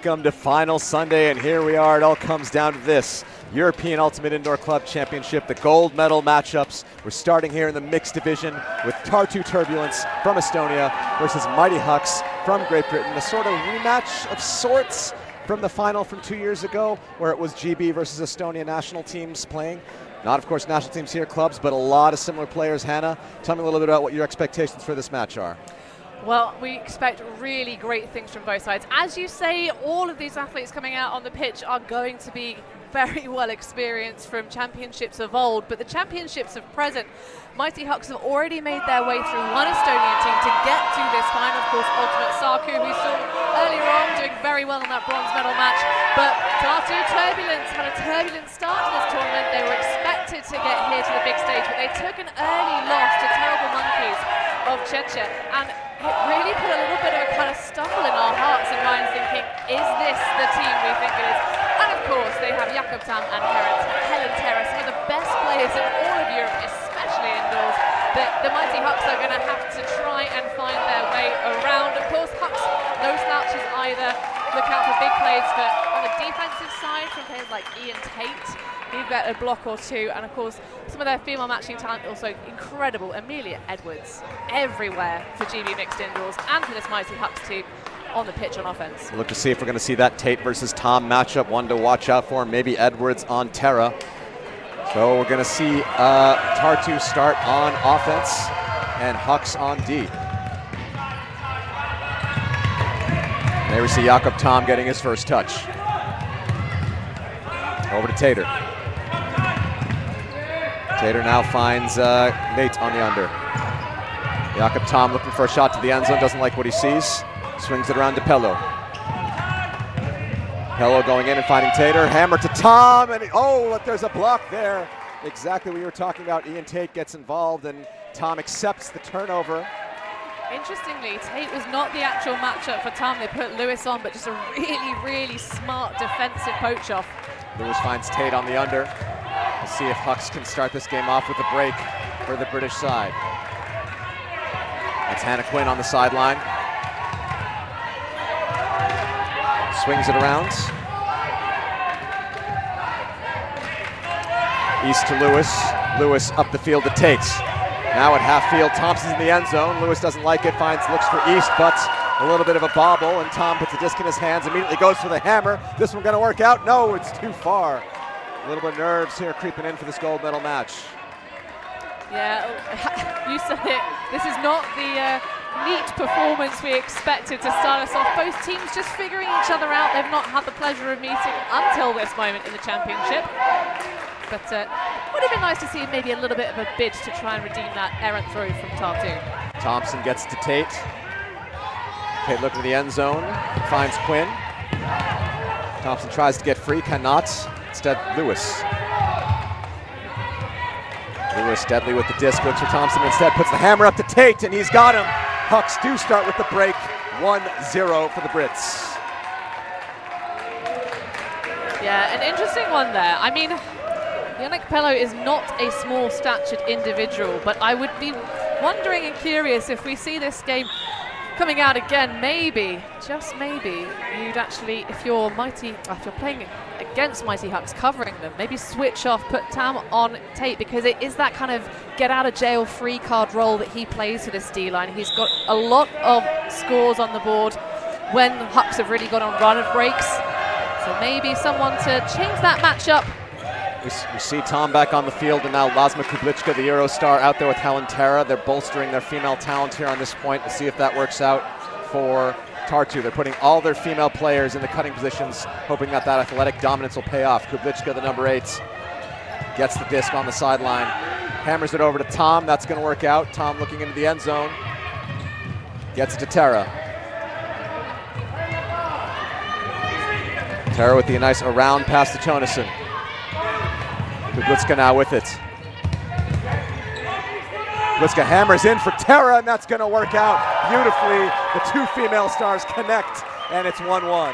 Welcome to Final Sunday, and here we are. It all comes down to this. European Ultimate Indoor Club Championship, the gold medal matchups. We're starting here in the mixed division with Tartu Turbulence from Estonia versus Mighty Hucks from Great Britain. A sort of rematch of sorts from the final from 2 years ago, where it was GB versus Estonia national teams playing. Not, of course, national teams here, clubs, but a lot of similar players. Hannah, tell me a little bit about what your expectations for this match are. Well, we expect really great things from both sides. As you say, all of these athletes coming out on the pitch are going to be very well experienced from championships of old, but the championships of present, Mighty Hucks have already made their way through one Estonian team to get to this final. Of course, Ultimate Saku, who we saw earlier on doing very well in that bronze medal match, but Tartu Turbulence had a turbulent start to this tournament. They were expected to get here to the big stage, but they took an early loss to Terrible Monkeys of Czechia, and it really put a little bit of a kind of stumble in our hearts and minds, thinking, is this the team we think it is? And of course, they have Jakob Tam and Helen Terra, some of the best players in all of Europe, especially indoors. The Mighty Hucks are going to have to try and find their way around. Of course, Hucks, no slouches either. Look out for big plays, but on the defensive side, from players like Ian Tate, you get a block or two, and of course some of their female matching talent also incredible. Amelia Edwards everywhere for GB Mixed Indoors and for this Mighty Hucks team on the pitch on offense. We'll look to see if we're going to see that Tate versus Tom matchup, one to watch out for, maybe Edwards on Terra. So we're going to see Tartu start on offense and Hucks on D. There we see Jakob Tom getting his first touch. Over to Tater. Tater now finds Nate on the under. Jakob Tom looking for a shot to the end zone, doesn't like what he sees. Swings it around to Pello. Pello going in and finding Tater. Hammer to Tom, and look, there's a block there. Exactly what you were talking about. Ian Tate gets involved, and Tom accepts the turnover. Interestingly, Tate was not the actual matchup for Tom. They put Lewis on, but just a really, really smart defensive poach off. Lewis finds Tate on the under. We'll see if Hucks can start this game off with a break for the British side. That's Hannah Quinn on the sideline. Swings it around. East to Lewis. Lewis up the field to Tate. Now at half field, Thompson's in the end zone. Lewis doesn't like it, looks for East, but a little bit of a bobble, and Tom puts a disc in his hands, immediately goes for the hammer. This one gonna work out? No, it's too far. A little bit of nerves here creeping in for this gold medal match. Yeah, you said it. This is not the neat performance we expected to start us off. Both teams just figuring each other out. They've not had the pleasure of meeting until this moment in the championship. But would have been nice to see maybe a little bit of a bid to try and redeem that errant throw from Tartu. Thompson gets to Tate. Tate looking at the end zone, finds Quinn. Thompson tries to get free, cannot. Instead, Lewis. Lewis deadly with the disc, looks for Thompson, instead puts the hammer up to Tate, and he's got him. Hucks do start with the break, 1-0 for the Brits. Yeah, an interesting one there. I mean, Yannick Pello is not a small-statured individual, but I would be wondering and curious if we see this game coming out again, maybe, just maybe, you'd actually, if you're playing against Mighty Hucks, covering them, maybe switch off, put Tam on Tate, because it is that kind of get-out-of-jail-free card role that he plays for this D-line. He's got a lot of scores on the board when Hucks have really got on run of breaks, so maybe someone to change that matchup. We see Tom back on the field, and now Lasma Kublichka, the Eurostar, out there with Helen Terra. They're bolstering their female talent here on this point. We'll see if that works out for Tartu. They're putting all their female players in the cutting positions, hoping that athletic dominance will pay off. Kublichka, the number 8, gets the disc on the sideline. Hammers it over to Tom. That's going to work out. Tom looking into the end zone. Gets it to Terra. Terra with the nice around pass to Jonassen. Kublichka now with it. Kublichka hammers in for Terra, and that's going to work out beautifully. The two female stars connect, and it's 1-1.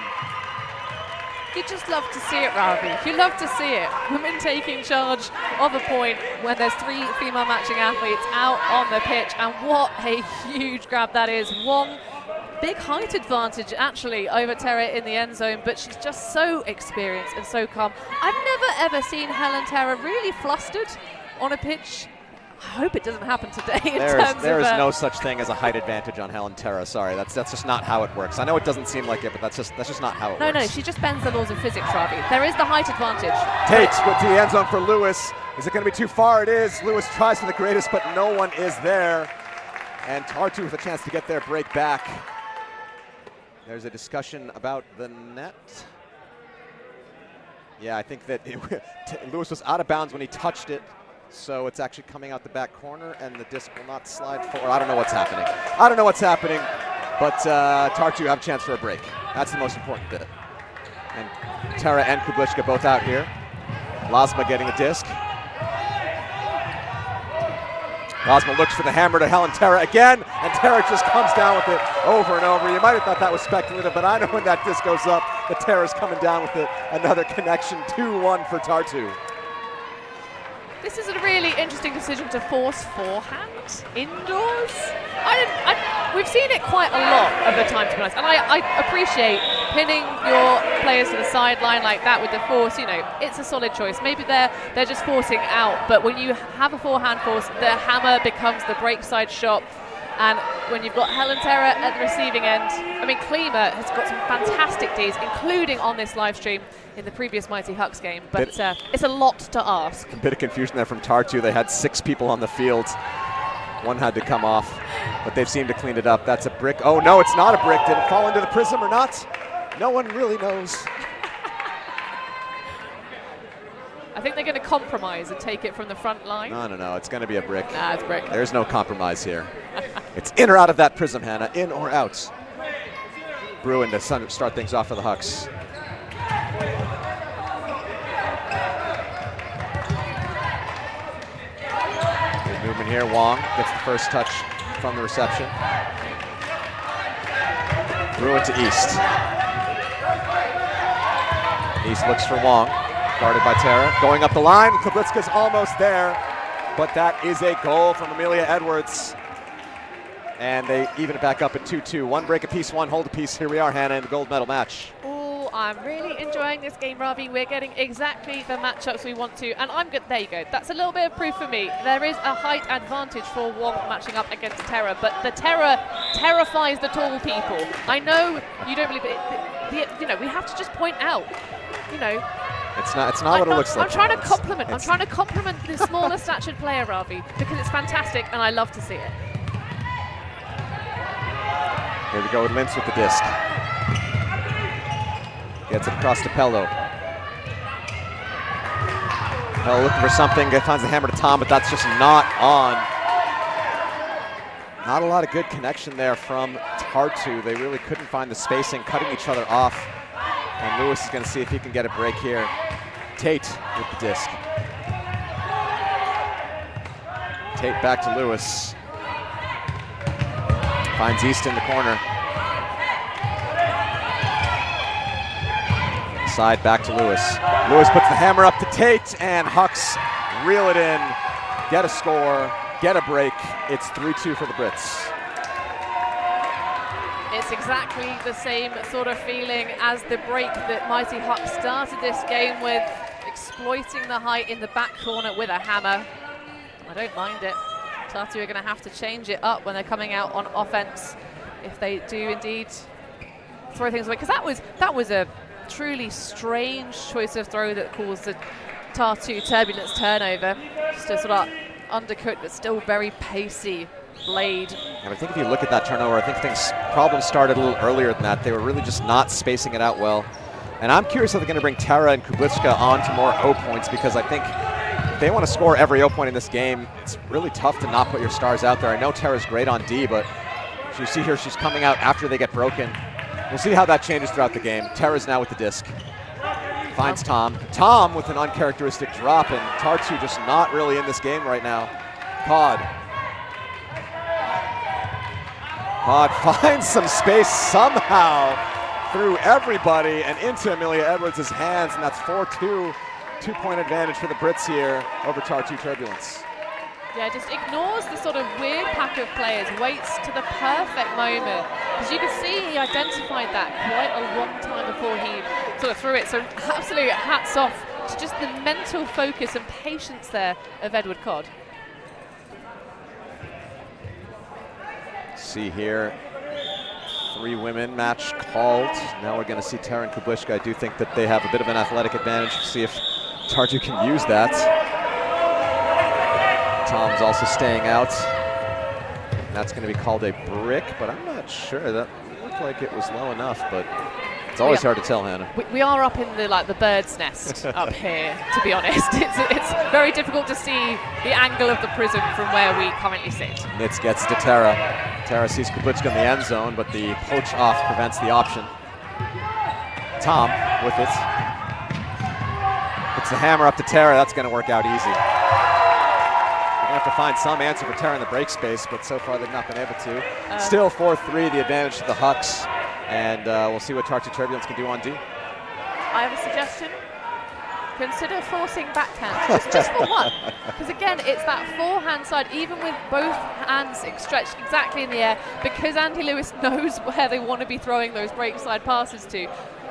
You just love to see it, Ravi. You love to see it. Women taking charge of a point when there's 3 female matching athletes out on the pitch, and what a huge grab that is. Wong big height advantage actually over Terra in the end zone, but she's just so experienced and so calm. I've never ever seen Helen Terra really flustered on a pitch. I hope it doesn't happen today. There is no such thing as a height advantage on Helen Terra. Sorry, that's just not how it works. I know it doesn't seem like it, but that's just not how it works. No, she just bends the laws of physics, Ravi. There is the height advantage. Tate with the end zone for Lewis. Is it going to be too far? It is. Lewis tries for the greatest, but no one is there. And Tartu with a chance to get their break back. There's a discussion about the net. Yeah, I think that Lewis was out of bounds when he touched it. So it's actually coming out the back corner, and the disc will not slide forward. I don't know what's happening. But Tartu have a chance for a break. That's the most important bit. And Terra and Kublichka both out here. Lasma getting the disc. Lasma looks for the hammer to Helen Terra again, and Terra just comes down with it over and over. You might have thought that was speculative, but I know when that disc goes up, the Terra's coming down with it. Another connection, 2-1 for Tartu. This is a really interesting decision to force forehand indoors. We've seen it quite a lot of the time, to be honest, and I appreciate pinning your players to the sideline like that with the force. You know, it's a solid choice. Maybe they're just forcing out, but when you have a forehand force, the hammer becomes the break side shot. And when you've got Helen Terra at the receiving end, I mean, Klima has got some fantastic Ds, including on this live stream in the previous Mighty Hucks game, but it's a lot to ask. A bit of confusion there from Tartu. They had 6 people on the field. One had to come off, but they've seemed to clean it up. That's a brick. Oh, no, it's not a brick. Did it fall into the prism or not? No one really knows. I think they're going to compromise and take it from the front line. No, it's going to be a brick. Nah, it's brick. There's no compromise here. It's in or out of that prism, Hannah, in or out. Bruin to start things off for the Hucks. Good movement here. Wong gets the first touch from the reception. Bruin to East. East looks for Wong. Guarded by Terra. Going up the line. Kublitzka's almost there, but that is a goal from Amelia Edwards. And they even it back up at 2-2. One break apiece, one hold apiece. Here we are, Hannah, in the gold medal match. Oh, I'm really enjoying this game, Ravi. We're getting exactly the matchups we want to, and I'm good. There you go. That's a little bit of proof for me. There is a height advantage for Wong matching up against Terra, but the Terra terrifies the tall people. I know you don't believe it. You know, we have to just point out, you know. It's not what it looks like. I'm trying to compliment the smaller statured player, Ravi, because it's fantastic and I love to see it. Here we go with Lintz with the disc. Gets it across to Pello. Pello looking for something, finds the hammer to Tom, but that's just not on. Not a lot of good connection there from Tartu. They really couldn't find the spacing, cutting each other off. And Lewis is going to see if he can get a break here. Tate with the disc. Tate back to Lewis. Finds East in the corner. Side back to Lewis. Lewis puts the hammer up to Tate, and Hucks reel it in, get a score, get a break. It's 3-2 for the Brits. It's exactly the same sort of feeling as the break that Mighty Hucks started this game with, exploiting the height in the back corner with a hammer. I don't mind it. Tartu are going to have to change it up when they're coming out on offense if they do indeed throw things away, because that was a truly strange choice of throw that caused the Tartu Turbulence turnover. Just a sort of undercut but still very pacey blade. And I think if you look at that turnover, I think problems started a little earlier than that. They were really just not spacing it out well. And I'm curious how they're going to bring Terra and Kublitzka on to more O points, because I think if they want to score every O point in this game, it's really tough to not put your stars out there. I know Terra's great on D, but as you see here, she's coming out after they get broken. We'll see how that changes throughout the game. Terra's now with the disc. Finds Tom. Tom with an uncharacteristic drop, and Tartu just not really in this game right now. Pod finds some space somehow through everybody and into Amelia Edwards' hands, and that's 4-2. 2-point advantage for the Brits here over Tartu Turbulence. Yeah, just ignores the sort of weird pack of players, waits to the perfect moment Because you can see he identified that quite a long time before he sort of threw it. So absolute hats off to just the mental focus and patience there of Edward Codd. See here, 3 women match called. Now we're going to see Tara and Kubliska. I do think that they have a bit of an athletic advantage. See if Tartu can use that. Tom's also staying out. That's going to be called a brick, but I'm not sure. That looked like it was low enough, but it's always hard to tell, Hannah. We are up in the bird's nest up here, to be honest. It's very difficult to see the angle of the prism from where we currently sit. Nitz gets to Tara. Tara sees Kubliska in the end zone, but the poach off prevents the option. Tom with it. Puts the hammer up to Tara. That's going to work out easy. We're going to have to find some answer for Tara in the break space, but so far they've not been able to. Still 4-3, the advantage to the Hucks. And we'll see what Tartu Turbulence can do on D. I have a suggestion. Consider forcing backhand, just for one. Because again, it's that forehand side, even with both hands stretched exactly in the air, because Andy Lewis knows where they want to be throwing those break side passes to.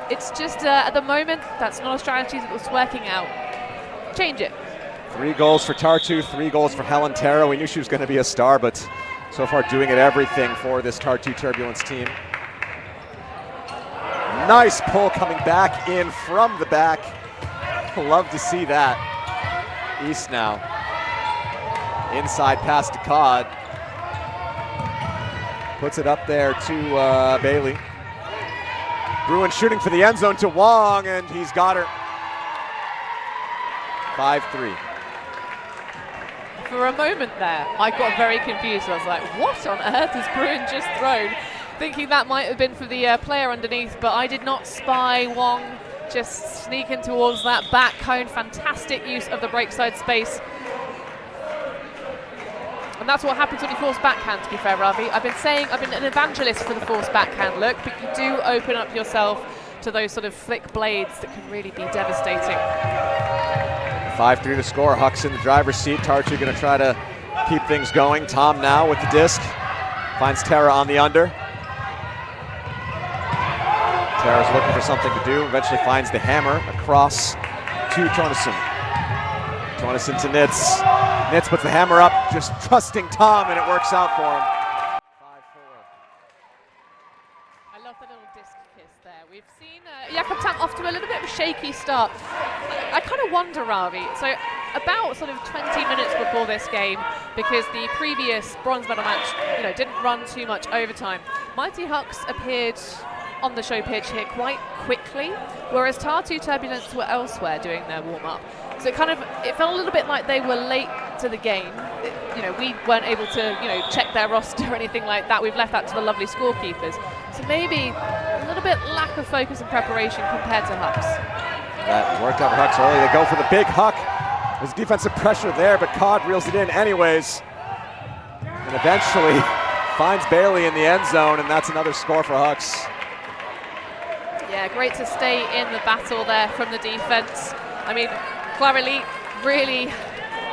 It's just, at the moment, that's not a strategy that's working out. Change it. 3 goals for Tartu, 3 goals for Helen Tara. We knew she was going to be a star, but so far doing it everything for this Tartu Turbulence team. Nice pull coming back in from the back. Love to see that. East now. Inside pass to Codd. Puts it up there to Bailey. Bruin shooting for the end zone to Wong, and he's got her. 5-3. For a moment there, I got very confused. I was like, what on earth has Bruin just thrown? Thinking that might have been for the player underneath, but I did not spy Wong just sneaking towards that back cone. Fantastic use of the break side space. And that's what happens when you force backhand, to be fair, Ravi. I've been saying, I've been an evangelist for the forced backhand look, but you do open up yourself to those sort of flick blades that can really be devastating. 5-3 to score. Hucks in the driver's seat. Tartu going to try to keep things going. Tom now with the disc. Finds Tara on the under. Tara's looking for something to do. Eventually finds the hammer across to Tornesen. Tornesen to Nitz. Nitz puts the hammer up, just trusting Tom, and it works out for him. 5-4. I love the little disc kiss there. We've seen Jakob Tam off to a little bit of a shaky start. I kind of wonder, Ravi, so about sort of 20 minutes before this game, because the previous bronze medal match, didn't run too much overtime, Mighty Hucks appeared on the show pitch here quite quickly, whereas Tartu Turbulence were elsewhere doing their warm-up. So it felt a little bit like they were late to the game. We weren't able to, check their roster or anything like that. We've left that to the lovely scorekeepers. So maybe a little bit lack of focus and preparation compared to Hucks. That worked out for Hucks early. They go for the big Huck. There's defensive pressure there, but Codd reels it in anyways. And eventually finds Bailey in the end zone, and that's another score for Hucks. Yeah, great to stay in the battle there from the defense. I mean, Clara Lee really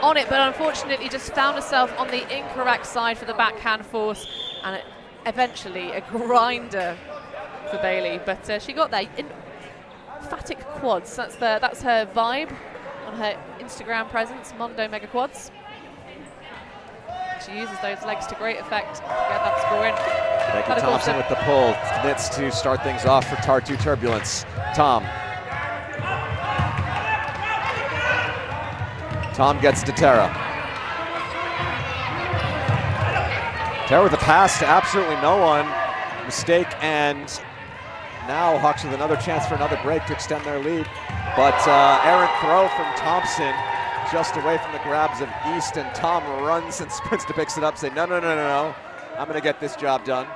on it, but unfortunately just found herself on the incorrect side for the backhand force, and eventually a grinder for Bailey. But she got there. Emphatic quads, that's her vibe on her Instagram presence, Mondo Mega Quads. She uses those legs to great effect to get that score in. Becky Thompson with the pull. Nitz to start things off for Tartu Turbulence. Tom gets to Tara. Tara with a pass to absolutely no one. Mistake, and now Hucks with another chance for another break to extend their lead. But errant throw from Thompson, just away from the grabs of East, and Tom runs and sprints to picks it up, saying, no, I'm going to get this job done.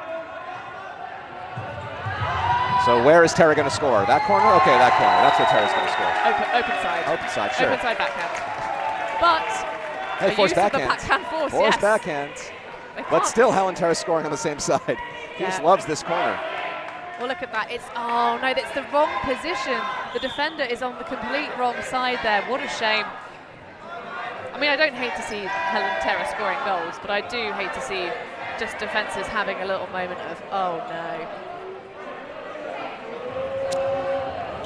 So where is Tara going to score? That corner? Okay, that corner. That's where Tara's going to score. Open side. Open side, sure. Open side backhand. But hey, forced backhand. Backhand force, forced backhand. But still Helen Tara scoring on the same side. He just loves this corner. Well, look at that. Oh no, that's the wrong position. The defender is on the complete wrong side there. What a shame. I mean, I don't hate to see Helen Tara scoring goals, but I do hate to see just defense is having a little moment of, oh no.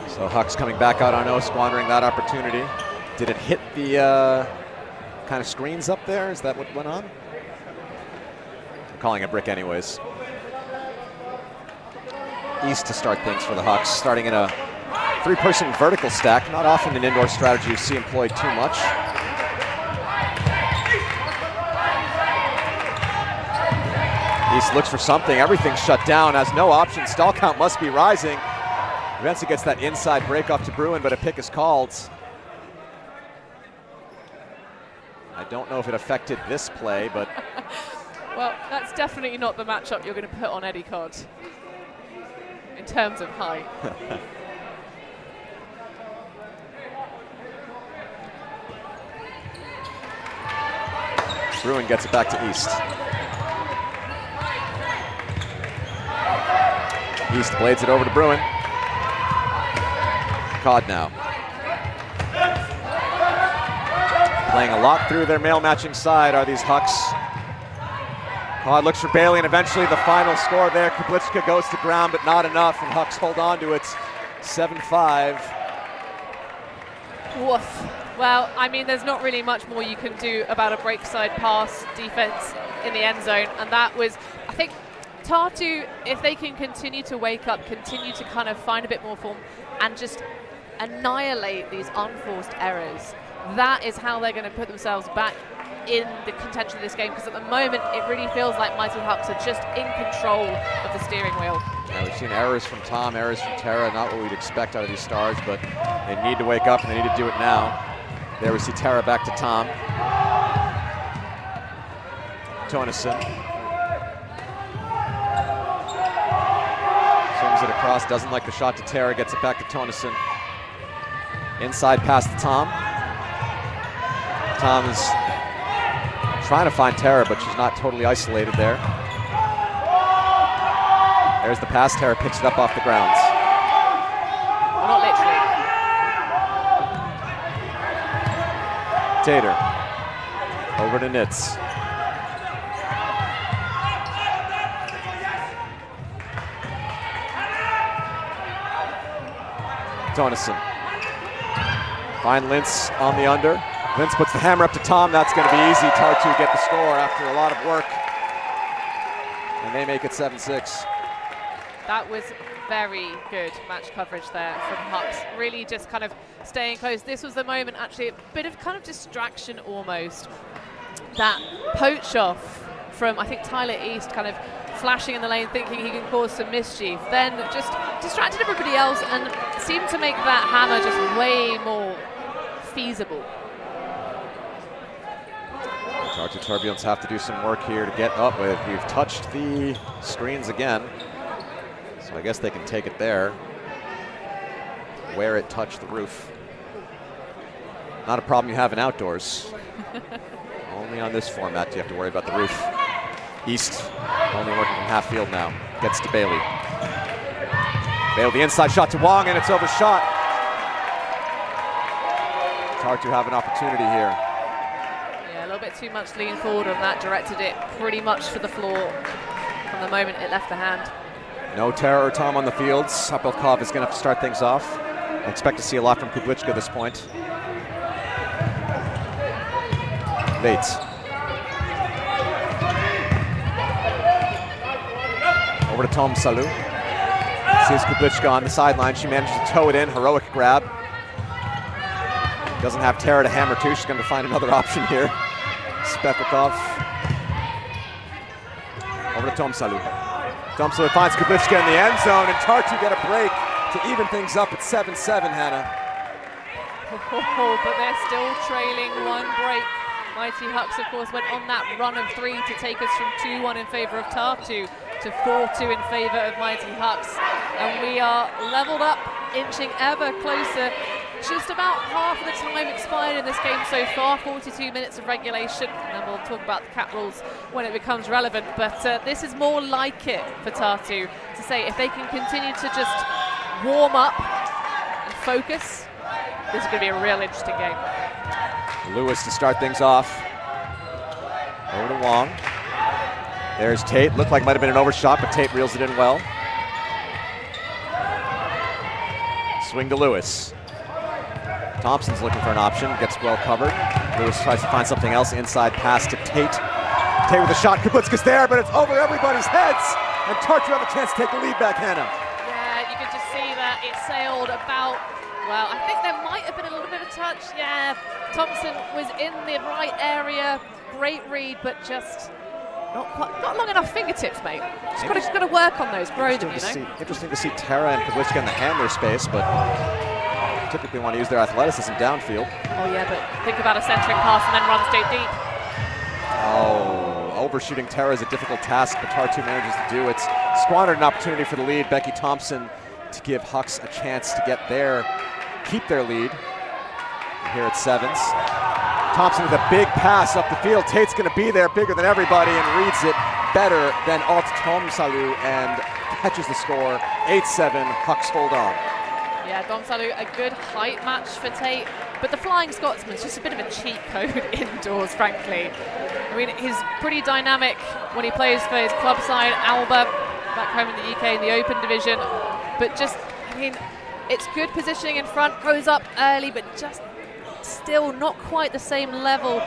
So Hucks coming back out on O, squandering that opportunity. Did it hit the kind of screens up there? Is that what went on? I'm calling a brick anyways. East to start things for the Hucks, starting in a 3-person vertical stack. Not often an indoor strategy you see employed too much. East looks for something. Everything's shut down, has no option. Stall count must be rising. Eventually gets that inside break off to Bruin, but a pick is called. I don't know if it affected this play, but... Well, that's definitely not the matchup you're going to put on Eddie Codd in terms of height. Bruin gets it back to East. East blades it over to Bruin. Codd now. Playing a lot through their male matching side are these Hucks. Codd looks for Bailey, and eventually the final score there. Kublichka goes to ground, but not enough, and Hucks hold on to it. 7-5. Woof. Well, I mean, there's not really much more you can do about a breakside pass defense in the end zone, and that was, I think, Tartu, if they can continue to wake up, continue to kind of find a bit more form, and just annihilate these unforced errors, that is how they're going to put themselves back in the contention of this game, because at the moment it really feels like Mighty Hucks are just in control of the steering wheel. Yeah, we've seen errors from Tom, errors from Tara, not what we'd expect out of these stars, but they need to wake up and they need to do it now. There we see Tara back to Tom. Tonison. Swings it across, doesn't like the shot to Tara, gets it back to Tonison. Inside pass to Tom. Tom is trying to find Tara, but she's not totally isolated there. There's the pass, Tara picks it up off the grounds. Well, not literally. Tater, over to Nitz. Tonison. Find Lintz on the under. Lintz puts the hammer up to Tom. That's going to be easy. Tartu get the score after a lot of work. And they make it 7-6. That was very good match coverage there from Hucks. Really just kind of staying close. This was the moment, actually, a bit of kind of distraction almost. That poach off from, I think, Tyler East kind of flashing in the lane, thinking he can cause some mischief. Then just distracted everybody else and seemed to make that hammer just way more feasible. Tartu Turbulence have to do some work here to get up with. We've touched the screens again. So I guess they can take it there, where it touched the roof. Not a problem you have in outdoors. Only on this format do you have to worry about the roof. East only working from half field now. Gets to Bailey. Bailey, the inside shot to Wong, and it's overshot. Tartu have an opportunity here. Yeah, a little bit too much lean forward on that. Directed it pretty much for the floor from the moment it left the hand. No Tara or Tom on the field. Sapelkov is going to have to start things off. I expect to see a lot from Kublichka at this point. Bates. Over to Tom Salou. Sees Kublichka on the sideline. She manages to toe it in. Heroic grab. Doesn't have Tara to hammer to. She's going to find another option here. Sapelkov. Over to Tom Salou. Tom Salou finds Kublichka in the end zone, and Tartu get a break to even things up at 7-7, Hannah. Oh, but they're still trailing one break. Mighty Hucks, of course, went on that run of 3 to take us from 2-1 in favor of Tartu to 4-2 in favor of Mighty Hucks. And we are leveled up, inching ever closer. Just about half of the time expired in this game so far, 42 minutes of regulation, and we'll talk about the cap rules when it becomes relevant, but this is more like it for Tartu, to say if they can continue to just warm up and focus, this is going to be a real interesting game. Lewis to start things off. Over to Wong. There's Tate. Looked like might have been an overshot, but Tate reels it in well. Swing to Lewis. Thompson's looking for an option, gets well covered. Lewis tries to find something else, inside pass to Tate. Tate with a shot, Kublitska's there, but it's over everybody's heads. And Tartu have a chance to take the lead back, Hannah. Yeah, you could just see that it sailed about, well, I think there might have been a little bit of touch. Yeah, Thompson was in the right area. Great read, but just not long enough fingertips, mate. Just got to work on those, grow them, you know. Interesting to see Tara and Kublitska in the handler space, but typically want to use their athleticism downfield. Oh yeah, but think about a centering pass and then run straight deep. Oh, overshooting Tara is a difficult task, but Tartu manages to do it. Squandered an opportunity for the lead. Becky Thompson to give Hucks a chance to keep their lead. Here at Sevens. Thompson with a big pass up the field. Tate's going to be there, bigger than everybody, and reads it better than Alt Tomsalu and catches the score. 8-7, Hucks hold on. Yeah, Domsalu, a good height match for Tate, but the Flying Scotsman's just a bit of a cheat code indoors, frankly. I mean, he's pretty dynamic when he plays for his club side, Alba, back home in the UK in the Open division, but just, I mean, it's good positioning in front, goes up early, but just still not quite the same level.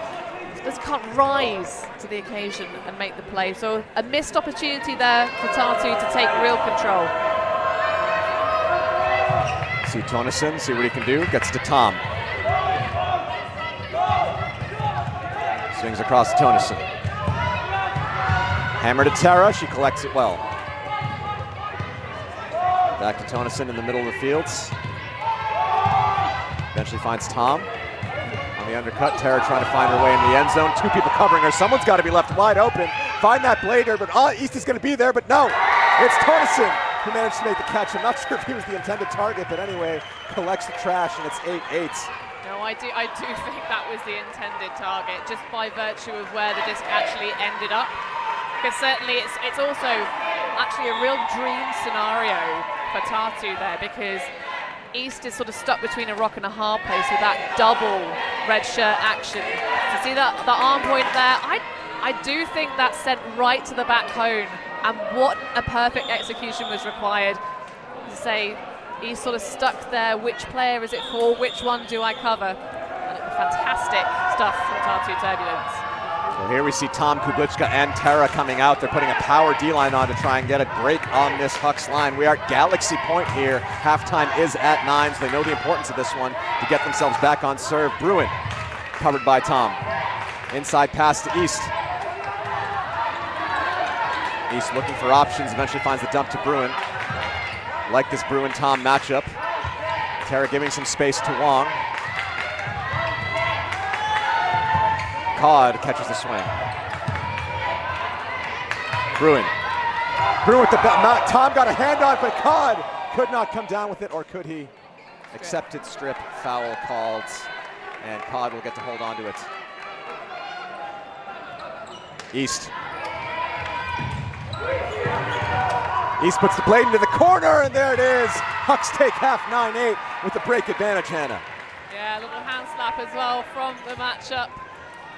Just can't rise to the occasion and make the play. So a missed opportunity there for Tartu to take real control. See Tonneson, see what he can do, gets to Tom. Swings across to Tonneson. Hammer to Tara, she collects it well. Back to Tonneson in the middle of the fields. Eventually finds Tom. On the undercut, Tara trying to find her way in the end zone. Two people covering her, someone's got to be left wide open. Find that blader, but East is going to be there, but no, it's Tonneson who managed to make the catch. I'm not sure if he was the intended target, but anyway, collects the trash, and it's 8-8. No, I do think that was the intended target, just by virtue of where the disc actually ended up. Because certainly it's also actually a real dream scenario for Tartu there, because East is sort of stuck between a rock and a hard place with that double red shirt action. To see the arm point there, I do think that's sent right to the back cone, and what a perfect execution was required. To say, he's sort of stuck there, which player is it for, which one do I cover? And fantastic stuff from Tartu Turbulence. So here we see Tom, Kublitska, and Tara coming out. They're putting a power D-line on to try and get a break on this Hucks line. We are at Galaxy Point here. Halftime is at 9, so they know the importance of this one to get themselves back on serve. Bruin, covered by Tom. Inside pass to East. East looking for options, eventually finds the dump to Bruin. Like this Bruin-Tom matchup. Tara giving some space to Wong. Codd catches the swing. Bruin with the Tom got a hand on it, but Codd could not come down with it, or could he? Accepted strip, foul called, and Codd will get to hold on to it. East puts the blade into the corner, and there it is. Hucks take half 9-8 with the break advantage, Hannah. Yeah, a little hand slap as well from the matchup.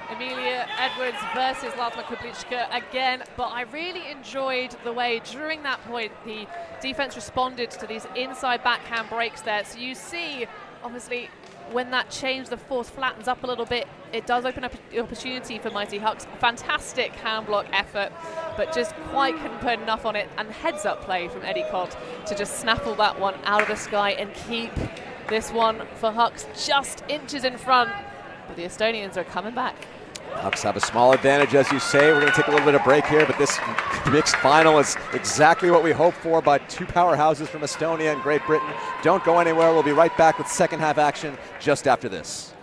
Emilia Edwards versus Lasma Kublitska again, but I really enjoyed the way during that point the defense responded to these inside backhand breaks there. So you see, obviously, when that change, the force flattens up a little bit, it does open up the opportunity for Mighty Hucks. Fantastic hand block effort, but just quite couldn't put enough on it. And heads up play from Eddie Cott to just snaffle that one out of the sky and keep this one for Hucks just inches in front. But the Estonians are coming back. Hucks have a small advantage, as you say. We're going to take a little bit of break here, but this mixed final is exactly what we hoped for by two powerhouses from Estonia and Great Britain. Don't go anywhere. We'll be right back with second half action just after this.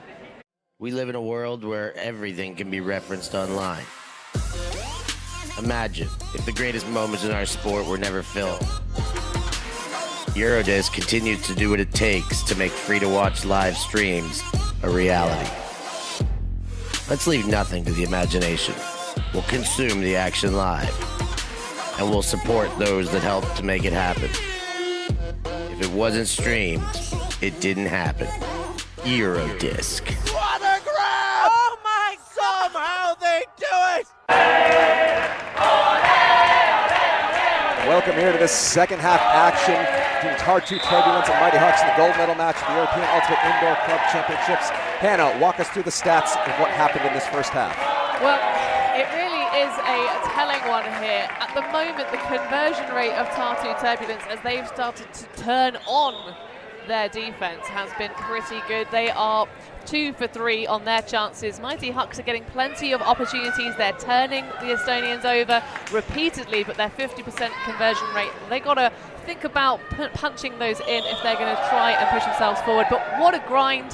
We live in a world where everything can be referenced online. Imagine if the greatest moments in our sport were never filmed. Eurodisc continues to do what it takes to make free-to-watch live streams a reality. Let's leave nothing to the imagination. We'll consume the action live, and we'll support those that help to make it happen. If it wasn't streamed, it didn't happen. Eurodisc. What a grab! Oh my God! Somehow they do it! Welcome here to this second half action between Tartu Turbulence and Mighty Hucks in the gold medal match of the European Ultimate Indoor Club Championships. Hannah, walk us through the stats of what happened in this first half. Well, it really is a telling one here. At the moment, the conversion rate of Tartu Turbulence, as they've started to turn on their defense, has been pretty good. They are 2 for 3 on their chances. Mighty Hucks are getting plenty of opportunities. They're turning the Estonians over repeatedly, but their 50% conversion rate, they got to think about punching those in if they're going to try and push themselves forward. But what a grind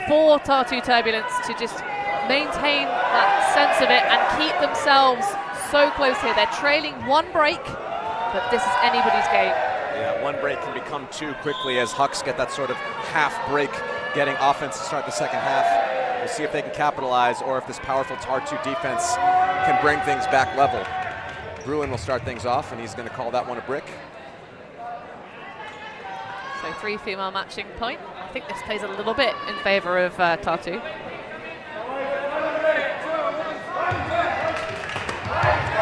for Tartu Turbulence to just maintain that sense of it and keep themselves so close here. They're trailing 1 break, but this is anybody's game. Yeah, 1 break can become 2 quickly as Hucks get that sort of half break getting offense to start the second half. We'll see if they can capitalize or if this powerful Tartu defense can bring things back level. Bruin will start things off, and he's going to call that one a brick. So 3 female matching point. I think this plays a little bit in favor of Tartu.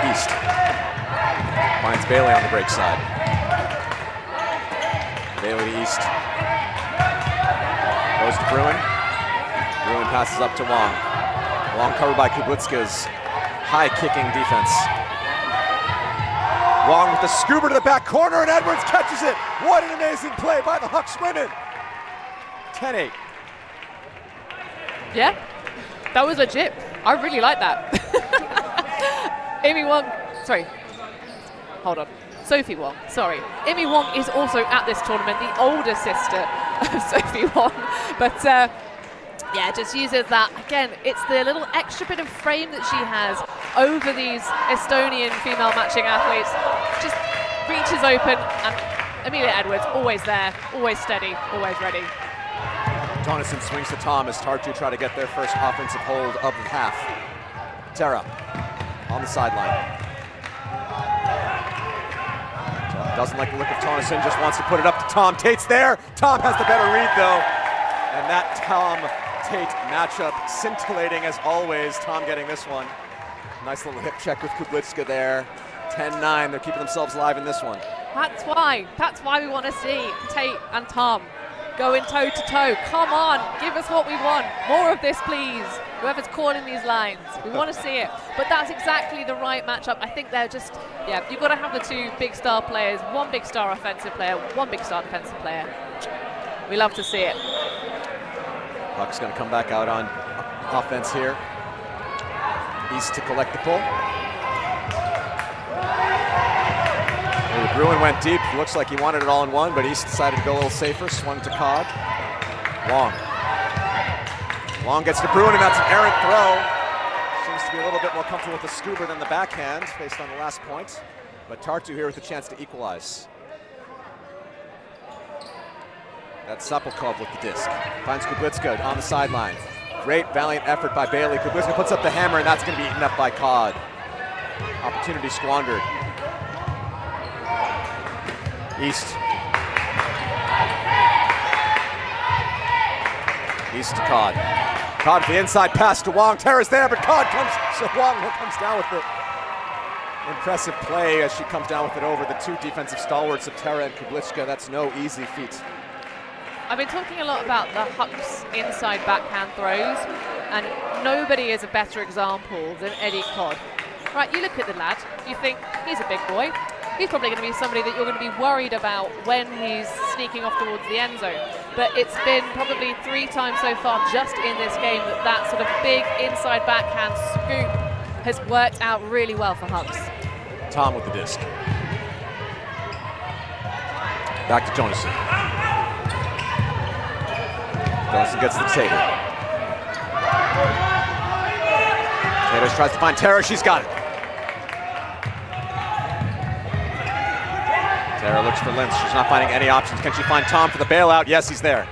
East finds Bailey on the break side. Bailey to East. Goes to Bruin. Bruin passes up to Wong. Wong covered by Kublitska's high kicking defense. Wong with the scuba to the back corner, and Edwards catches it. What an amazing play by the Hucks women. 10-8. Yeah, that was legit. I really like that. Amy Wong, sorry, hold on. Sophie Wong, sorry. Amy Wong is also at this tournament, the older sister of Sophie Wong. But yeah, just uses that. Again, it's the little extra bit of frame that she has over these Estonian female matching athletes. Just reaches open, and Amelia Edwards, always there, always steady, always ready. Jonathan swings to Tom as Tartu try to get their first offensive hold of the half. Tara on the sideline. Doesn't like the look of Tonneson, just wants to put it up to Tom. Tate's there. Tom has the better read, though. And that Tom-Tate matchup scintillating as always. Tom getting this one. Nice little hip check with Kublitska there. 10-9, they're keeping themselves alive in this one. That's why we want to see Tate and Tom going toe-to-toe. Come on, give us what we want. More of this, please. Whoever's calling these lines, we want to see it. But that's exactly the right matchup. I think they're just, yeah, you've got to have the 2 big star players, 1 big star offensive player, 1 big star defensive player. We love to see it. Huck's going to come back out on offense here. East to collect the pull. Well, Bruin went deep. Looks like he wanted it all in one, but East decided to go a little safer. Swung to Cod. Long. Long gets to Bruin, and that's an errant throw. Seems to be a little bit more comfortable with the scuba than the backhand based on the last point. But Tartu here with a chance to equalize. That's Sapolkov with the disc. Finds Kublitska on the sideline. Great valiant effort by Bailey. Kublitska puts up the hammer, and that's going to be eaten up by Cod. Opportunity squandered. East. East to Cod. Cod with the inside pass to Wong. Tara's there, but Cod comes, so Wong comes down with it. Impressive play as she comes down with it over the 2 defensive stalwarts of Tara and Kublitska. That's no easy feat. I've been talking a lot about the Hucks inside backhand throws, and nobody is a better example than Eddie Cod. Right, you look at the lad, you think he's a big boy. He's probably going to be somebody that you're going to be worried about when he's sneaking off towards the end zone. But it's been probably 3 times so far just in this game that sort of big inside backhand scoop has worked out really well for Hucks. Tom with the disc. Back to Jonasson. Jonasson gets the table. Taylor tries to find Tara, she's got it. Tara looks for Lintz, she's not finding any options. Can she find Tom for the bailout? Yes, he's there.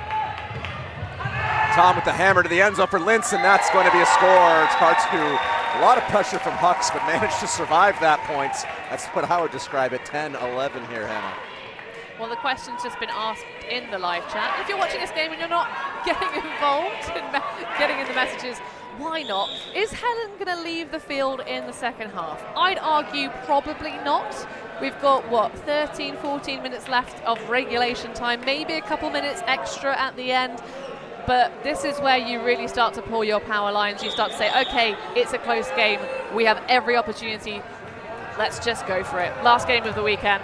Tom with the hammer to the end zone for Lintz, and that's going to be a score. Tartu, a lot of pressure from Hucks, but managed to survive that point. That's what I would describe it, 10-11 here, Hannah. Well, the question's just been asked in the live chat. If you're watching this game and you're not getting involved in getting in the messages. Why not? Is Helen going to leave the field in the second half? I'd argue probably not. We've got, what, 13, 14 minutes left of regulation time, maybe a couple minutes extra at the end. But this is where you really start to pull your power lines. You start to say, okay, it's a close game. We have every opportunity. Let's just go for it. Last game of the weekend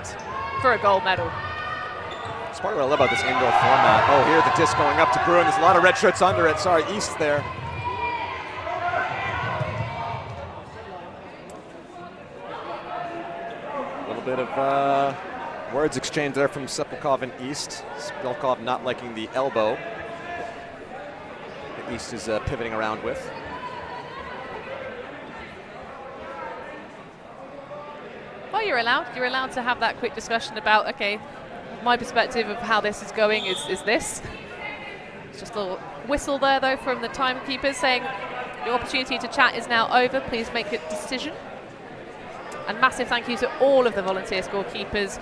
for a gold medal. That's part of what I love about this indoor format. Oh, here the disc going up to Bruin. There's a lot of red shirts under it. Sorry, East there. A little bit of words exchanged there from Sepulkov and East. Sepulkov not liking the elbow that East is pivoting around with. Well, you're allowed to have that quick discussion about, okay, my perspective of how this is going is this. It's just a little whistle there, though, from the timekeepers saying your opportunity to chat is now over. Please make a decision. And massive thank you to all of the volunteer scorekeepers,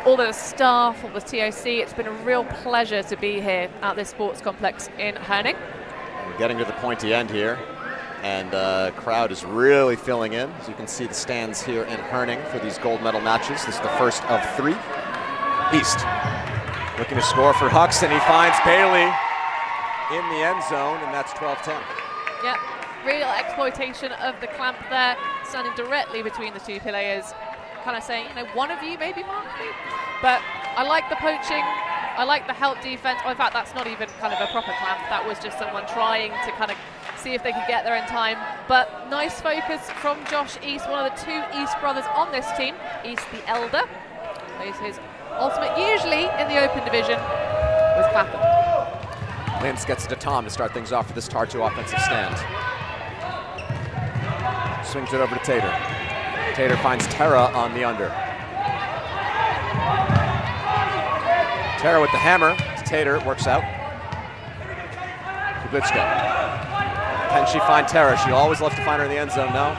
all the staff, all the TOC. It's been a real pleasure to be here at this sports complex in Herning. We're getting to the pointy end here, and crowd is really filling in. As you can see, the stands here in Herning for these gold medal matches. This is the first of 3. East looking to score for Hucks, and he finds Bailey in the end zone, and that's 12-10. Yeah, real exploitation of the clamp there, standing directly between the two players, kind of saying, you know, one of you maybe mark me. But I like the poaching, I like the help defense. Oh, in fact, that's not even kind of a proper clamp. That was just someone trying to kind of see if they could get there in time. But nice focus from Josh East, one of the 2 East brothers on this team. East the elder plays his ultimate usually in the open division with Clapham. Lintz gets it to Tom to start things off for this Tartu offensive stand. Swings it over to Tater. Tater finds Tara on the under. Tara with the hammer to Tater, works out. Kublitska. Can she find Tara? She always loves to find her in the end zone. No,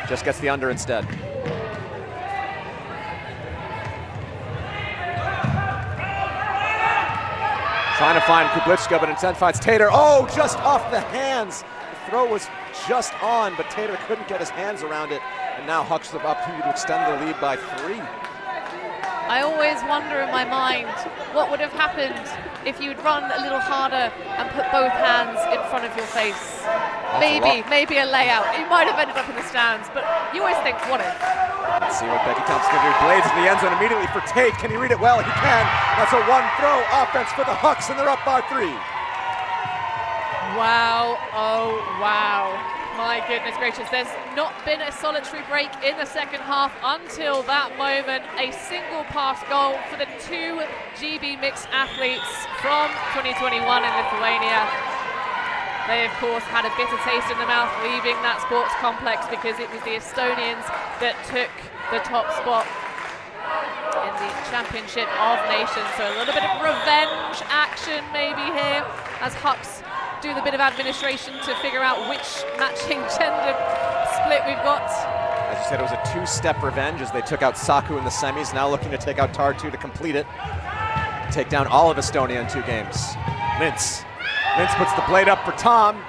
just gets the under instead. Trying to find Kublitska, but instead finds Tater. Oh, just off the hands. The throw was just on, but Tater couldn't get his hands around it. And now Hucks the opportunity to extend the lead by 3. I always wonder in my mind what would have happened if you'd run a little harder and put both hands in front of your face. Maybe a layout. You might have ended up in the stands, but you always think, what if? Let's see what Becky Thompson can do. Blades in the end zone immediately for Tate. Can he read it well? He can. That's a 1-throw offense for the Hucks, and they're up by 3. Wow, oh wow. My goodness gracious, there's not been a solitary break in the second half until that moment. A single pass goal for the 2 GB mixed athletes from 2021 in Lithuania. They, of course, had a bitter taste in the mouth leaving that sports complex because it was the Estonians that took the top spot in the Championship of Nations. So a little bit of revenge action maybe here as Hucks do the bit of administration to figure out which matching gender split we've got. As you said, it was a 2-step revenge as they took out Saku in the semis, now looking to take out Tartu to complete it. Take down all of Estonia in 2 games. Mintz puts the blade up for Tom.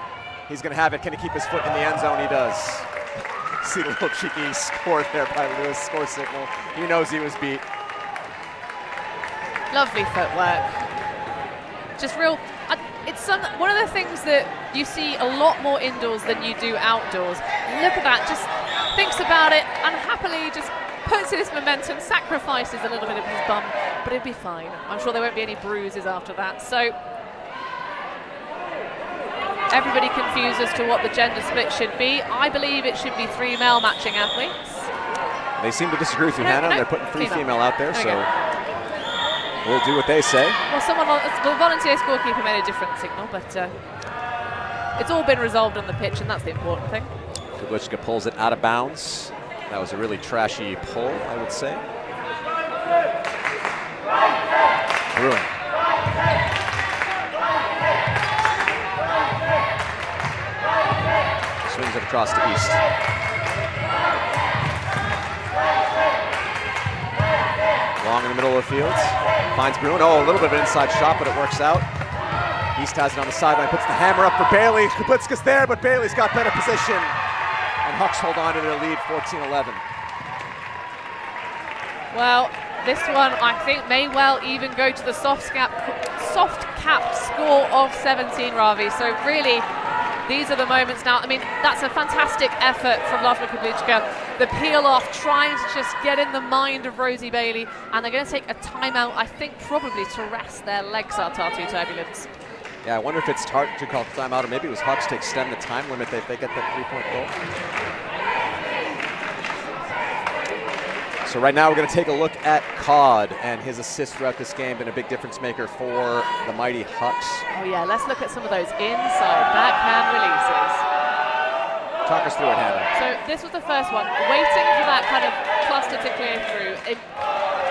He's gonna have it. Can he keep his foot in the end zone? He does. See the little cheeky score there by Lewis, score signal. He knows he was beat. Lovely footwork. Just real, it's one of the things that you see a lot more indoors than you do outdoors. Look at that, just thinks about it and happily just puts his momentum, sacrifices a little bit of his bum, but it'll be fine. I'm sure there won't be any bruises after that. So everybody confused as to what the gender split should be. I believe it should be 3 male matching athletes. They seem to disagree with you, Hannah. They're putting 3 female out there, so we'll do what they say. Well, the volunteer scorekeeper made a different signal, but it's all been resolved on the pitch, and that's the important thing. Kublitska pulls it out of bounds. That was a really trashy pull, I would say. Bruin. Swings it across to East. Long in the middle of the field. Finds Bruin. Oh, a little bit of an inside shot, but it works out. East has it on the sideline, puts the hammer up for Bailey. Kublitska's there, but Bailey's got better position. And Hucks hold on to their lead, 14-11. Well, this one I think may well even go to the soft cap score of 17, Ravi. So really, these are the moments now. I mean, that's a fantastic effort from Laszlo Kublitska. The peel off, trying to just get in the mind of Rosie Bailey, and they're going to take a timeout, I think probably to rest their legs, are Tartu Turbulence. Yeah, I wonder if it's Tartu to call timeout, or maybe it was Hucks to extend the time limit if they get that 3-point goal. So right now we're going to take a look at Cod and his assist throughout this game, been a big difference maker for the mighty Hucks. Oh yeah, let's look at some of those inside backhand releases. Talk us through it, Hannah. So this was the first one, waiting for that kind of cluster to clear through.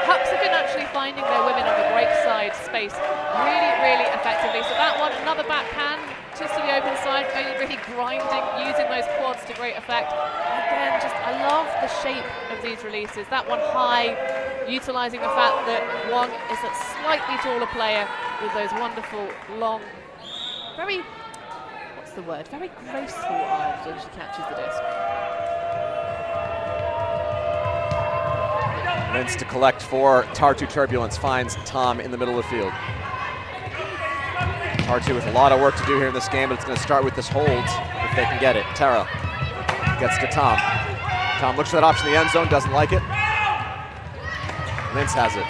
Hucks have been actually finding their women on the break side space really, really effectively. So that one, another backhand, just to the open side, really grinding, using those quads to great effect. Again, just I love the shape of these releases. That one high, utilizing the fact that Wong is a slightly taller player with those wonderful, long, very, what's the word, very graceful arms when she catches the disc. Lentz to collect for Tartu Turbulence, finds Tom in the middle of the field. Tartu with a lot of work to do here in this game, but it's going to start with this hold if they can get it. Tara gets to Tom. Tom looks for that option in the end zone, doesn't like it. Lentz has it.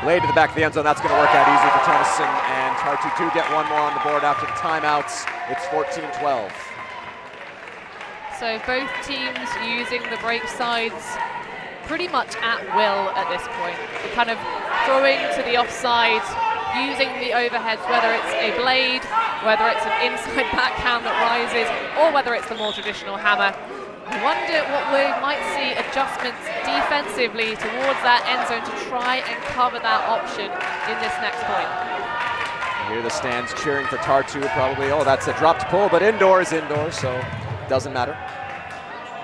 Blade to the back of the end zone, that's going to work out easy for Tennyson, and Tartu do get one more on the board after the timeouts. It's 14-12. So both teams using the break sides pretty much at will at this point. They're kind of throwing to the offside, using the overheads, whether it's a blade, whether it's an inside backhand that rises, or whether it's the more traditional hammer. I wonder what we might see adjustments defensively towards that end zone to try and cover that option in this next point. Here the stands cheering for Tartu, probably, oh, that's a dropped pull, but indoors, so doesn't matter.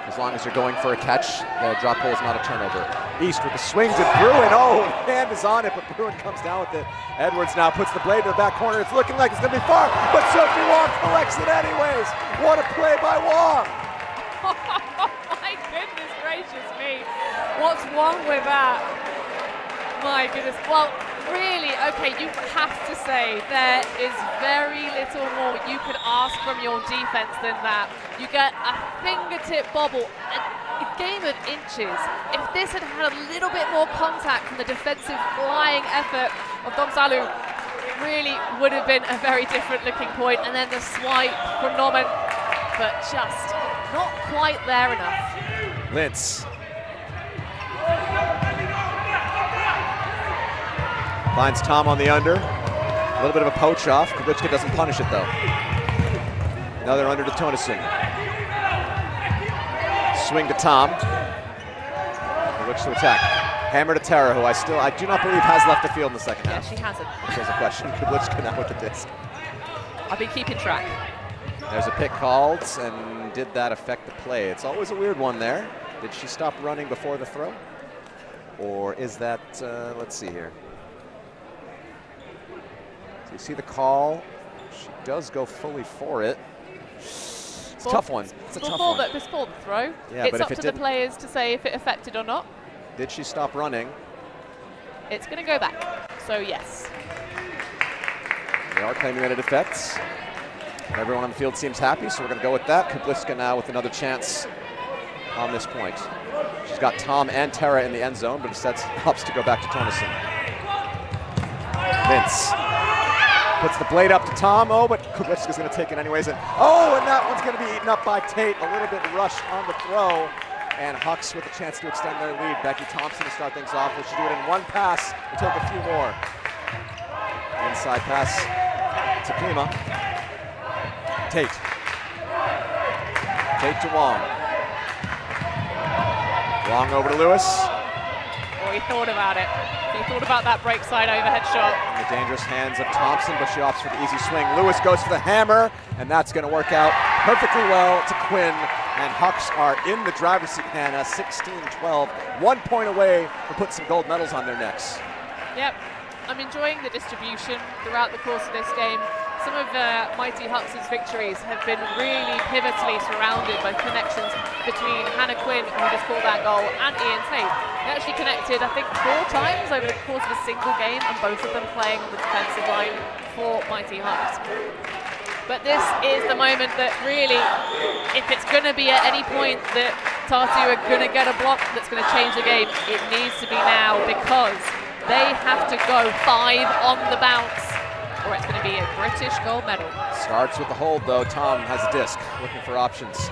As long as you're going for a catch, the drop pull is not a turnover. East with the swings at Bruin. Oh, hand is on it, but Bruin comes down with it. Edwards now puts the blade to the back corner. It's looking like it's going to be far, but Sophie Wong collects it anyways. What a play by Wong. My goodness gracious me. What's wrong with that? My goodness. Well, really, okay, you have to say there is very little more you could ask from your defense than that. You get a fingertip bobble, a game of inches. If this had had a little bit more contact from the defensive flying effort of Domsalu, really would have been a very different looking point. And then the swipe from Norman, but just not quite there enough. Lentz finds Tom on the under. A little bit of a poach off. Kublitska doesn't punish it though. Another under to Tonison. Swing to Tom. He looks to attack. Hammer to Tara, who I do not believe has left the field in the second half. Yeah, she hasn't. There's a question. Kublitska now with the disc. I've been keeping track. There's a pick called, and did that affect the play? It's always a weird one there. Did she stop running before the throw? Or is that, let's see here. So you see the call. She does go fully for it. It's a tough one. It's a tough one. Before the throw. Yeah, it's up to the players to say if it affected or not. Did she stop running? It's going to go back. So yes. They are claiming that it affects. Everyone on the field seems happy, so we're going to go with that. Kublitska now with another chance on this point. She's got Tom and Tara in the end zone, but instead opts to go back to Tonison. Vince puts the blade up to Tom. Oh, but Kublitska's going to take it anyways. And that one's going to be eaten up by Tate. A little bit rushed on the throw. And Hucks with a chance to extend their lead. Becky Thompson to start things off. Will she do it in one pass or take a few more? Inside pass to Klima. Tate to Wong. Wong over to Lewis. Oh, he thought about it. He thought about that break side overhead shot. In the dangerous hands of Thompson, but she opts for the easy swing. Lewis goes for the hammer, and that's going to work out perfectly well to Quinn. And Hucks are in the driver's seat, Hannah, 16-12. 1 point away for putting some gold medals on their necks. Yep. I'm enjoying the distribution throughout the course of this game. some of Mighty Hucks' victories have been really pivotally surrounded by connections between Hannah Quinn, who just scored that goal, and Ian Tate. They actually connected, I think, 4 times over the course of a single game, and both of them playing on the defensive line for Mighty Hucks. But this is the moment that really, if it's going to be at any point that Tartu are going to get a block that's going to change the game, it needs to be now, because they have to go 5 on the bounce, or it's going to be a British gold medal. Starts with the hold, though. Tom has a disc, looking for options.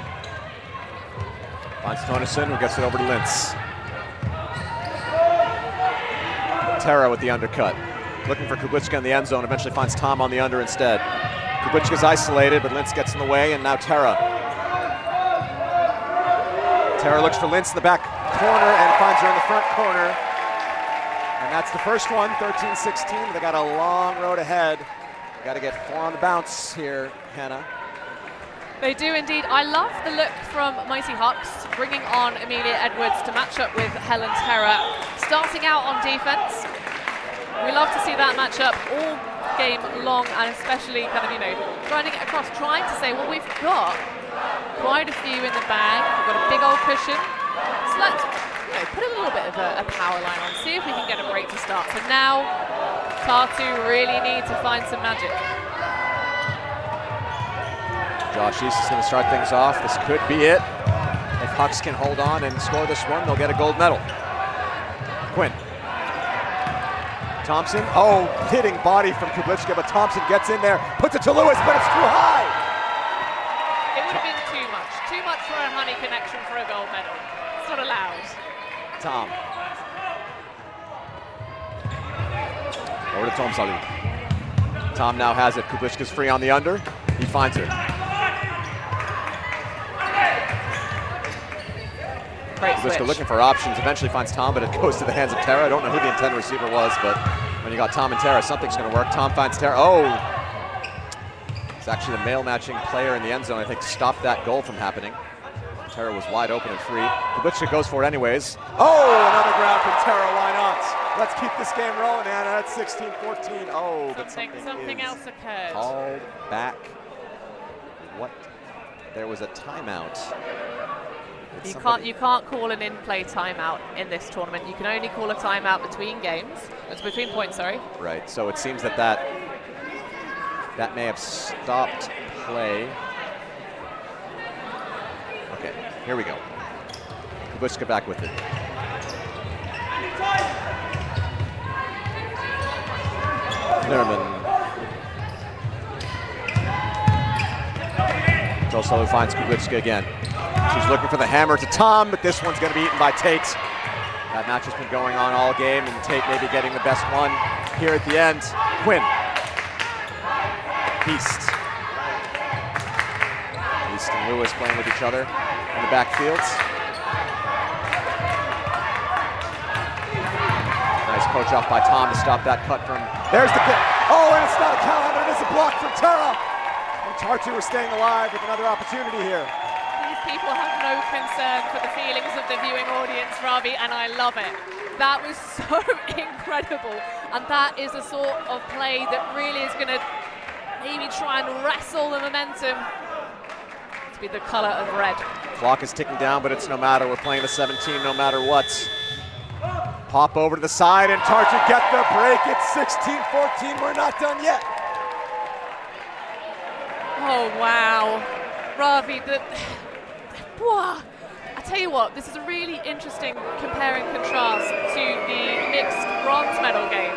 Finds Tonison, who gets it over to Lintz. Tara with the undercut. Looking for Kubliczka in the end zone, eventually finds Tom on the under instead. Kubliczka's isolated, but Lintz gets in the way, and now Tara. Tara looks for Lintz in the back corner and finds her in the front corner. And that's the first one, 13-16. They got a long road ahead. Got to get 4 on the bounce here, Hannah. They do indeed. I love the look from Mighty Hucks, bringing on Amelia Edwards to match up with Helen Terra. Starting out on defense. We love to see that matchup all game long, and especially kind of, trying to get across, trying to say, well, we've got quite a few in the bag. We've got a big old cushion. So let's put a little bit of a power line on, see if we can get a break to start. So now Tartu really need to find some magic. Josh East is going to start things off. This could be it. If Hucks can hold on and score this one, they'll get a gold medal. Quinn. Thompson, hitting body from Kubliczka, but Thompson gets in there, puts it to Lewis, but it's too high. It would have been too much for a honey connection for a gold medal. It's not allowed. Tom. Over to Tom Salu. Tom now has it. Kubliczka's free on the under. He finds her. Great Kubliczka switch. looking for options, eventually finds Tom, but it goes to the hands of Tara. I don't know who the intended receiver was, but when you got Tom and Tara, something's going to work. Tom finds Tara. It's actually the male matching player in the end zone, I think, stopped that goal from happening. Tara was wide open and free. Kubliczka goes for it anyways. Another grab from Tara, why not? Let's keep this game rolling, Anna. That's 16-14. But something else occurred. Called back. What? There was a timeout. You can't call an in-play timeout in this tournament. You can only call a timeout between games. It's between points, sorry. Right, so it seems that may have stopped play. Okay, here we go. Kubliczka back with it. Nerman. Tosolu finds Kubliczka again. She's looking for the hammer to Tom, but this one's going to be eaten by Tate. That match has been going on all game, and Tate maybe getting the best one here at the end. Quinn. East and Lewis playing with each other in the backfields. Nice coach off by Tom to stop that cut from. There's the kick. And it's not a count, but it is a block from Tara. And Tartu are staying alive with another opportunity here. People have no concern for the feelings of the viewing audience, Ravi, and I love it. That was so incredible, and that is the sort of play that really is going to maybe try and wrestle the momentum to be the color of red. Clock is ticking down, but it's no matter. We're playing the 17 no matter what. Pop over to the side, and Tartu get the break. It's 16-14. We're not done yet. Oh, wow. Ravi, I tell you what, this is a really interesting compare and contrast to the mixed bronze medal game.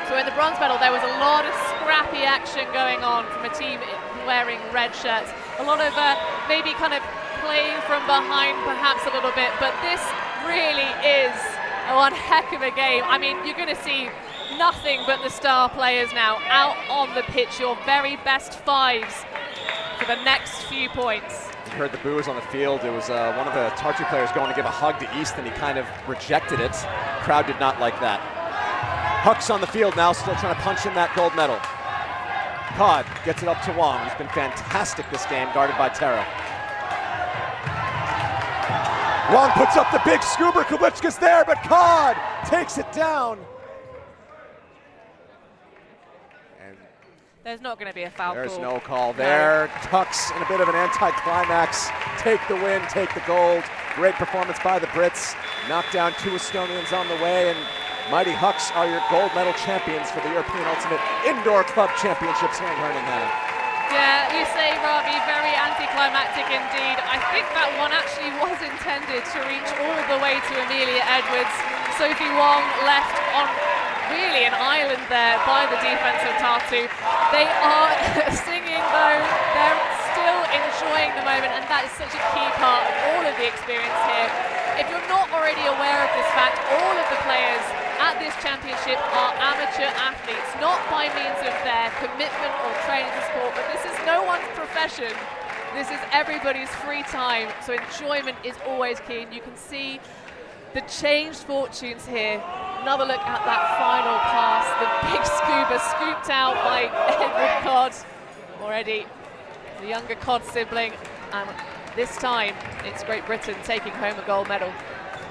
So in the bronze medal, there was a lot of scrappy action going on from a team wearing red shirts. A lot of maybe kind of playing from behind perhaps a little bit, but this really is one heck of a game. I mean, you're going to see nothing but the star players now out on the pitch, your very best fives for the next few points. You heard the boos on the field. It was one of the Tartu players going to give a hug to East, and he kind of rejected it. Crowd did not like that. Hucks on the field now, still trying to punch in that gold medal. Codd gets it up to Wong. He's been fantastic this game, guarded by Tara. Wong puts up the big scooper. Kubliczka's there, but Codd takes it down. And There's not going to be a foul There's call. no call there. Hucks in a bit of an anticlimax. Take the win, take the gold. Great performance by the Brits. Knocked down 2 Estonians on the way, and mighty Hucks are your gold medal champions for the European Ultimate Indoor Club Championships here in Herning, Hannah. Yeah, you say, Ravi, very anticlimactic indeed. I think that one actually was intended to reach all the way to Amelia Edwards. Sophie Wong left on really an island there by the defense of Tartu. They are singing though, they're still enjoying the moment, and that is such a key part of all of the experience here. If you're not already aware of this fact, all of the players at this championship are amateur athletes, not by means of their commitment or training to sport, but this is no one's profession. This is everybody's free time, so enjoyment is always key, and you can see the changed fortunes here. Another look at that final pass, the big scuba scooped out by Edward Codd, already the younger Codd sibling, and this time it's Great Britain taking home a gold medal.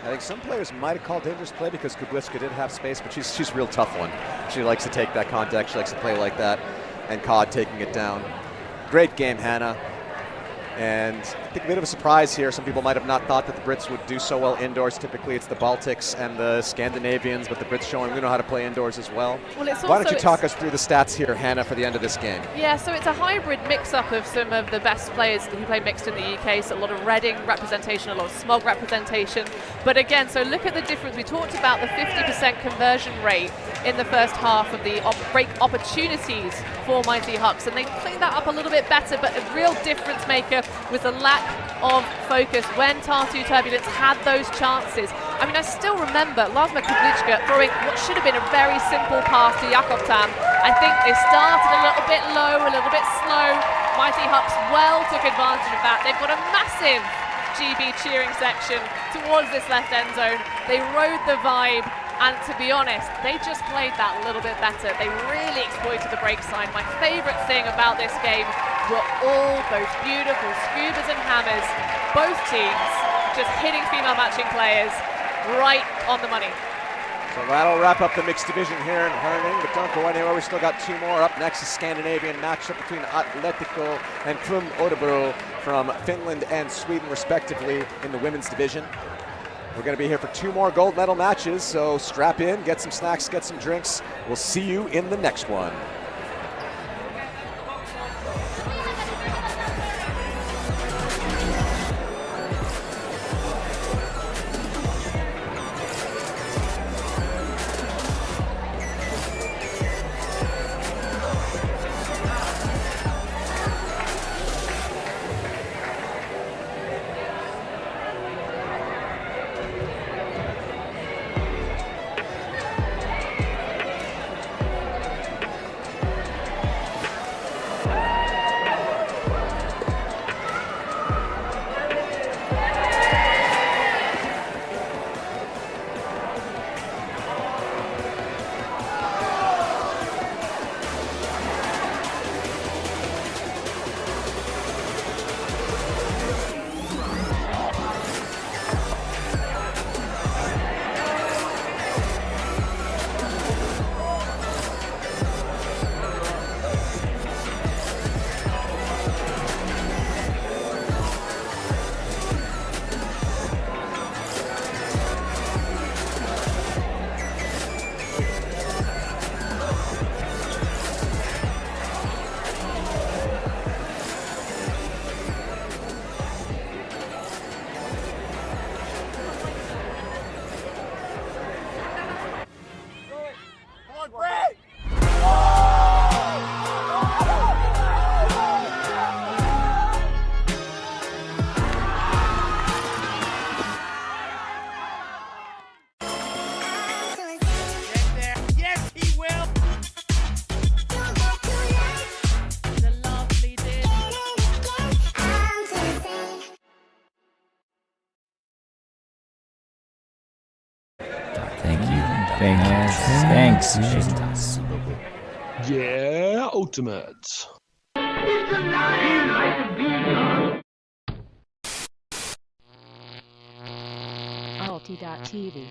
I think some players might have called dangerous play because Kubliska did have space, but she's a real tough one. She likes to take that contact, she likes to play like that, and Codd taking it down. Great game, Hannah. And I think a bit of a surprise here. Some people might have not thought that the Brits would do so well indoors. Typically it's the Baltics and the Scandinavians, but the Brits showing we know how to play indoors as well. Why don't you talk us through the stats here, Hannah, for the end of this game? Yeah, so it's a hybrid mix-up of some of the best players who play mixed in the UK, so a lot of Reading representation, a lot of Smog representation. But again, so look at the difference. We talked about the 50% conversion rate in the first half of the break opportunities for mighty Hucks, and they cleaned that up a little bit better, but a real difference maker was a lack of focus when Tartu Turbulence had those chances. I mean, I still remember Lasma Kubliska throwing what should have been a very simple pass to Jakob Tam. I think they started a little bit low, a little bit slow. Mighty Hucks well took advantage of that. They've got a massive GB cheering section towards this left end zone. They rode the vibe, and to be honest, they just played that a little bit better. They really exploited the break sign. My favourite thing about this game were all those beautiful scubas and hammers. Both teams just hitting female matching players right on the money. So that'll wrap up the mixed division here in Herning, but don't go anywhere. We still got 2 more. Up next, a Scandinavian matchup between Atletico and Krum Örebro from Finland and Sweden, respectively, in the women's division. We're going to be here for 2 more gold medal matches, so strap in, get some snacks, get some drinks. We'll see you in the next one. Thanks. Yeah, Ultimate. ULTI.TV.